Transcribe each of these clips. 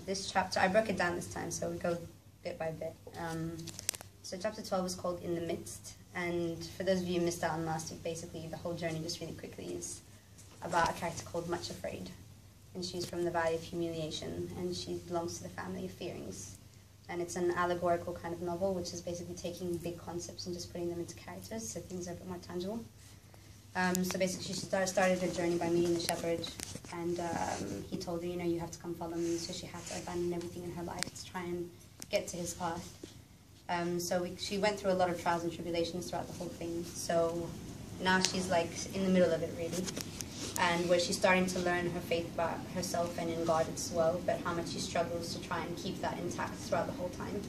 this chapter, I broke it down this time, so we go bit by bit. So chapter 12 is called In the Midst, and for those of you who missed out on last week, basically the whole journey, just really quickly, is about a character called Much Afraid, and she's from the Valley of Humiliation, and she belongs to the family of Fearings. And it's an allegorical kind of novel, which is basically taking big concepts and just putting them into characters, so things are a bit more tangible. So basically, she started her journey by meeting the shepherd, and he told her, you have to come follow me. So she had to abandon everything in her life to try and get to his path. She went through a lot of trials and tribulations throughout the whole thing. So now she's like in the middle of it, really, and where she's starting to learn her faith about herself and in God as well, but how much she struggles to try and keep that intact throughout the whole time.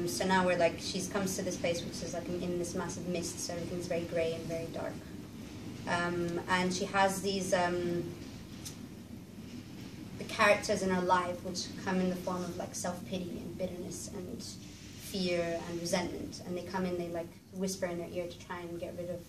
So now she comes to this place which is like in this massive mist, so everything's very grey and very dark. And she has these the characters in her life which come in the form of like self-pity and bitterness and fear and resentment, and they come in, they like whisper in her ear to try and get rid of,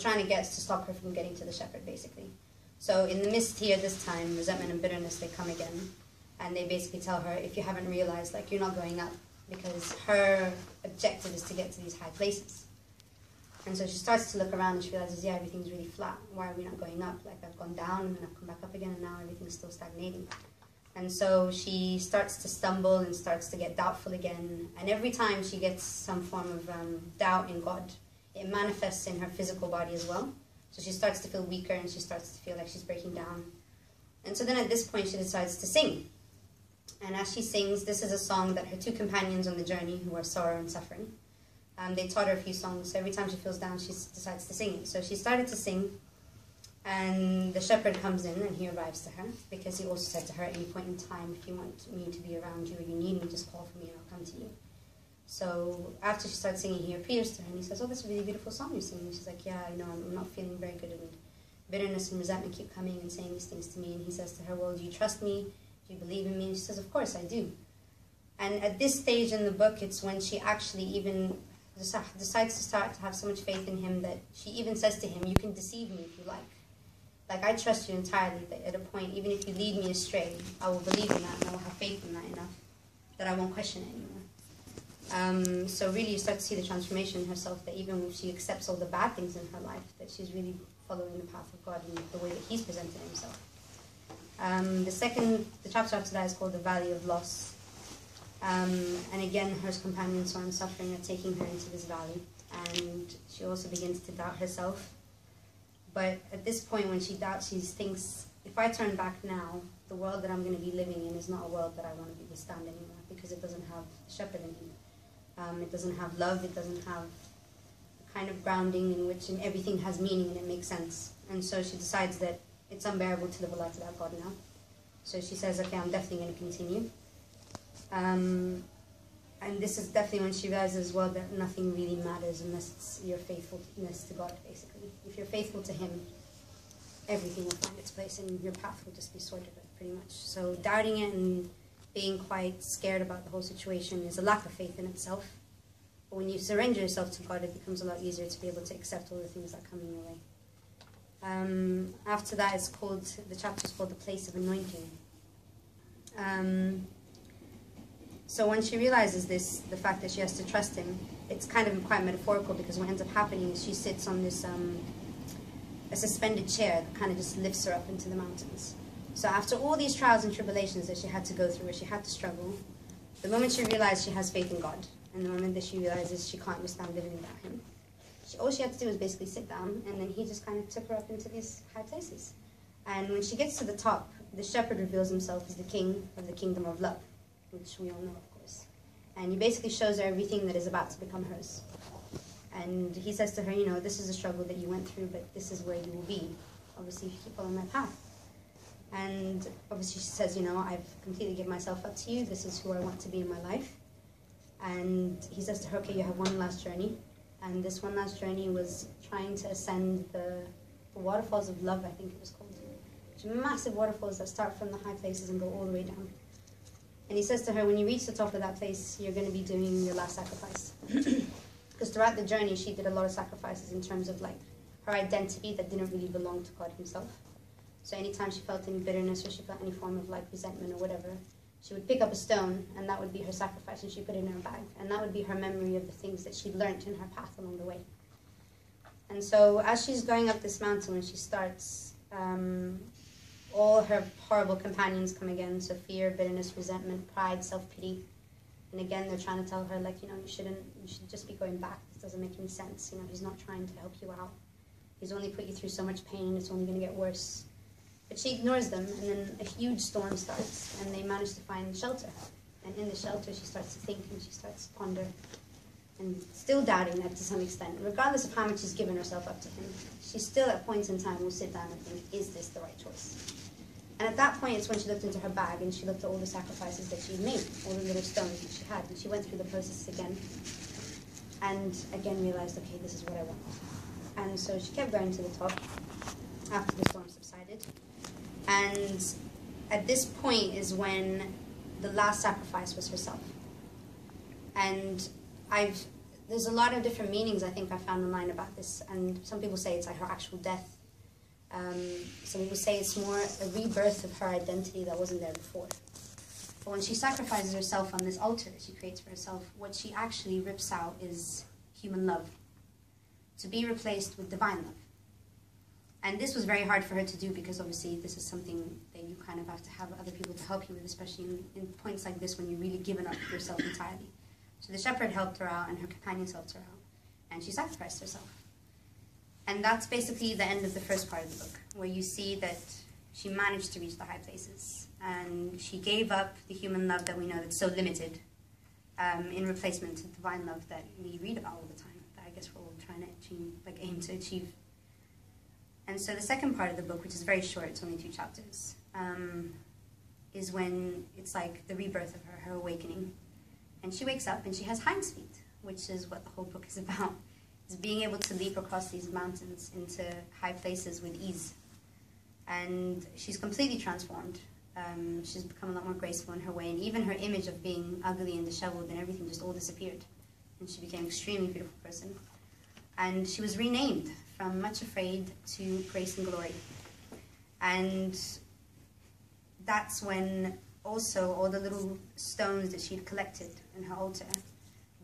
trying to stop her from getting to the shepherd, basically. So in the mist here this time, resentment and bitterness, they come again, and they basically tell her, if you haven't realized, you're not going up, because her objective is to get to these high places. And so she starts to look around and she realizes, yeah, everything's really flat. Why are we not going up? I've gone down and then I've come back up again, and now everything's still stagnating. And so she starts to stumble and starts to get doubtful again. And every time she gets some form of doubt in God, it manifests in her physical body as well. So she starts to feel weaker and she starts to feel like she's breaking down. And so then at this point she decides to sing. And as she sings, this is a song that her two companions on the journey, who are sorrow and suffering, they taught her a few songs. So every time she feels down, she decides to sing it. So she started to sing, and the shepherd comes in and he arrives to her, because he also said to her, at any point in time, if you want me to be around you or you need me, just call for me and I'll come to you. So after she starts singing, he appears to her and he says, oh, that's a really beautiful song you're singing. And she's like, yeah, I'm not feeling very good, and bitterness and resentment keep coming and saying these things to me. And he says to her, well, do you trust me? Do you believe in me? And she says, of course I do. And at this stage in the book, it's when she actually even decides to start to have so much faith in him that she even says to him, you can deceive me if you like. I trust you entirely, that at a point, even if you lead me astray, I will believe in that and I will have faith in that enough that I won't question it anymore. So really you start to see the transformation in herself, that even if she accepts all the bad things in her life, that she's really following the path of God in the way that he's presented himself. The chapter after that is called The Valley of Loss. And again, her companions, sorrow and suffering, are taking her into this valley. And she also begins to doubt herself. But at this point, when she doubts, she thinks, if I turn back now, the world that I'm going to be living in is not a world that I want to withstand anymore, because it doesn't have shepherd in it. It doesn't have love. It doesn't have the kind of grounding in which everything has meaning and it makes sense. And so she decides that it's unbearable to live a life without God now. So she says, okay, I'm definitely going to continue. And this is definitely when she realizes as well that nothing really matters unless it's your faithfulness to God, basically. If you're faithful to him, everything will find its place and your path will just be sorted out, pretty much. So doubting it and being quite scared about the whole situation is a lack of faith in itself. But when you surrender yourself to God, it becomes a lot easier to be able to accept all the things that come in your way. After that, the chapter is called The Place of Anointing. So when she realizes this, the fact that she has to trust him, it's kind of quite metaphorical, because what ends up happening is she sits on this a suspended chair that kind of just lifts her up into the mountains. So after all these trials and tribulations that she had to go through, where she had to struggle, the moment she realized she has faith in God, and the moment that she realizes she can't withstand living without him, all she had to do was basically sit down, and then he just kind of took her up into these high places. And when she gets to the top, the shepherd reveals himself as the king of the kingdom of love, which we all know, of course. And he basically shows her everything that is about to become hers. And he says to her, this is a struggle that you went through, but this is where you will be, obviously, if you keep following my path. And obviously she says, I've completely given myself up to you. This is who I want to be in my life. And he says to her, okay, you have one last journey. And this one last journey was trying to ascend the waterfalls of love, I think it was called. Which are massive waterfalls that start from the high places and go all the way down. And he says to her, when you reach the top of that place, you're going to be doing your last sacrifice. Because throughout the journey, she did a lot of sacrifices in terms of her identity that didn't really belong to God himself. So anytime she felt any bitterness or she felt any form of like resentment or whatever, she would pick up a stone, and that would be her sacrifice, and she'd put it in her bag. And that would be her memory of the things that she'd learned in her path along the way. And so as she's going up this mountain, when she starts, all her horrible companions come again. So fear, bitterness, resentment, pride, self-pity. And again, they're trying to tell her, like, you know, you should just be going back. This doesn't make any sense. You know, he's not trying to help you out. He's only put you through so much pain. It's only going to get worse. But she ignores them, and then a huge storm starts, and they manage to find shelter. And in the shelter, she starts to think, and she starts to ponder, and still doubting that to some extent. Regardless of how much she's given herself up to him, she still at points in time will sit down and think, is this the right choice? And at that point, it's when she looked into her bag, and she looked at all the sacrifices that she'd made, all the little stones that she had, and she went through the process again, and again realized, okay, this is what I want. And so she kept going to the top after the storm subsided. And at this point is when the last sacrifice was herself. And there's a lot of different meanings I think I found online about this. And some people say it's like her actual death. Some people say it's more a rebirth of her identity that wasn't there before. But when she sacrifices herself on this altar that she creates for herself, what she actually rips out is human love, to be replaced with divine love. And this was very hard for her to do, because obviously this is something that you kind of have to have other people to help you with, especially in points like this when you're really giving up yourself entirely. So the shepherd helped her out, and her companions helped her out, and she sacrificed herself. And that's basically the end of the first part of the book, where you see that she managed to reach the high places, and she gave up the human love that we know that's so limited, in replacement to divine love that we read about all the time, that I guess we're all trying to achieve, like aim to achieve. And so the second part of the book, which is very short, it's only 2 chapters, is when it's like the rebirth of her awakening. And she wakes up and she has hinds feet, which is what the whole book is about, is being able to leap across these mountains into high places with ease. And she's completely transformed. She's become a lot more graceful in her way, and even her image of being ugly and disheveled and everything just all disappeared. And she became an extremely beautiful person. And she was renamed from Much Afraid to Grace and Glory. And that's when also all the little stones that she'd collected in her altar,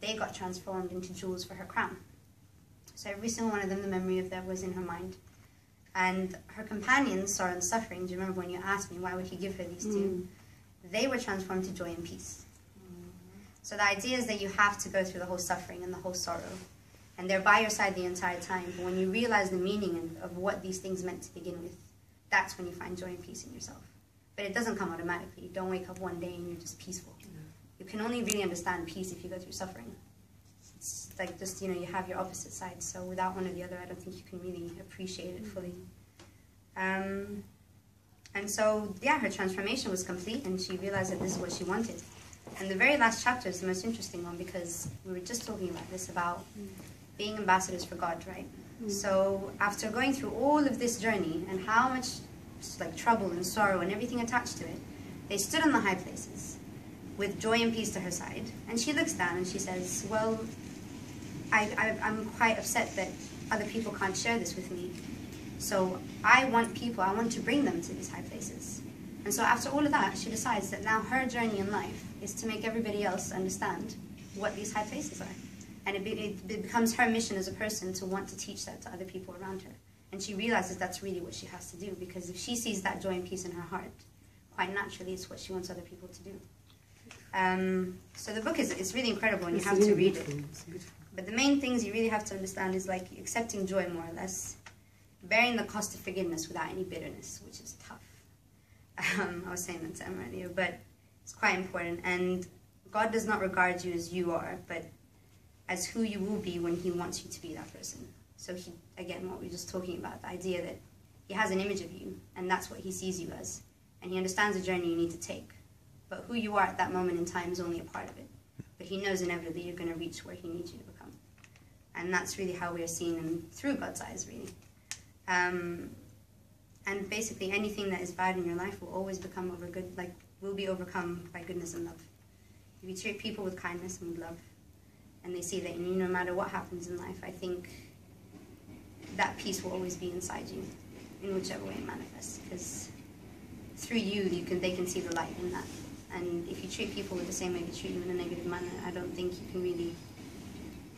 they got transformed into jewels for her crown. So every single one of them, the memory of that was in her mind. And her companions, sorrow and suffering, do you remember when you asked me why would he give her these two? They were transformed to joy and peace. So the idea is that you have to go through the whole suffering and the whole sorrow, and they're by your side the entire time. But when you realize the meaning of what these things meant to begin with, that's when you find joy and peace in yourself. But it doesn't come automatically. You don't wake up one day and you're just peaceful. You can only really understand peace if you go through suffering. It's like just, you know, you have your opposite sides. So without one or the other, I don't think you can really appreciate it fully. And so, yeah, her transformation was complete, and she realized that this is what she wanted. And the very last chapter is the most interesting one, because we were just talking about this, about being ambassadors for God, right? So after going through all of this journey and how much like trouble and sorrow and everything attached to it, they stood on the high places with joy and peace to her side. And she looks down and she says, well, I'm quite upset that other people can't share this with me. So I want to bring them to these high places. And so after all of that, she decides that now her journey in life is to make everybody else understand what these high places are. And it becomes her mission as a person to want to teach that to other people around her. And she realizes that's really what she has to do, because if she sees that joy and peace in her heart, quite naturally it's what she wants other people to do. So the book is really incredible, and you have to read it. But the main things you really have to understand is like accepting joy, more or less, bearing the cost of forgiveness without any bitterness, which is tough. I was saying that to Emma earlier, but it's quite important. And God does not regard you as you are, but as who you will be when he wants you to be that person. So he, again, what we were just talking about, the idea that he has an image of you, and that's what he sees you as. And he understands the journey you need to take. But who you are at that moment in time is only a part of it. But he knows inevitably you're going to reach where he needs you to become. And that's really how we are seen through God's eyes, really. And basically anything that is bad in your life will always become will be overcome by goodness and love. If you treat people with kindness and with love, and they see that no matter what happens in life, I think that peace will always be inside you. in whichever way it manifests, because through you, they can see the light in that. And if you treat people with the same way they treat you in a negative manner, I don't think you can really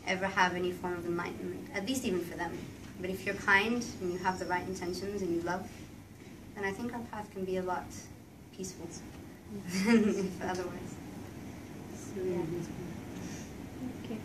ever have any form of enlightenment, at least even for them. But if you're kind and you have the right intentions and you love, then I think our path can be a lot peaceful than if otherwise. So, yeah. Okay.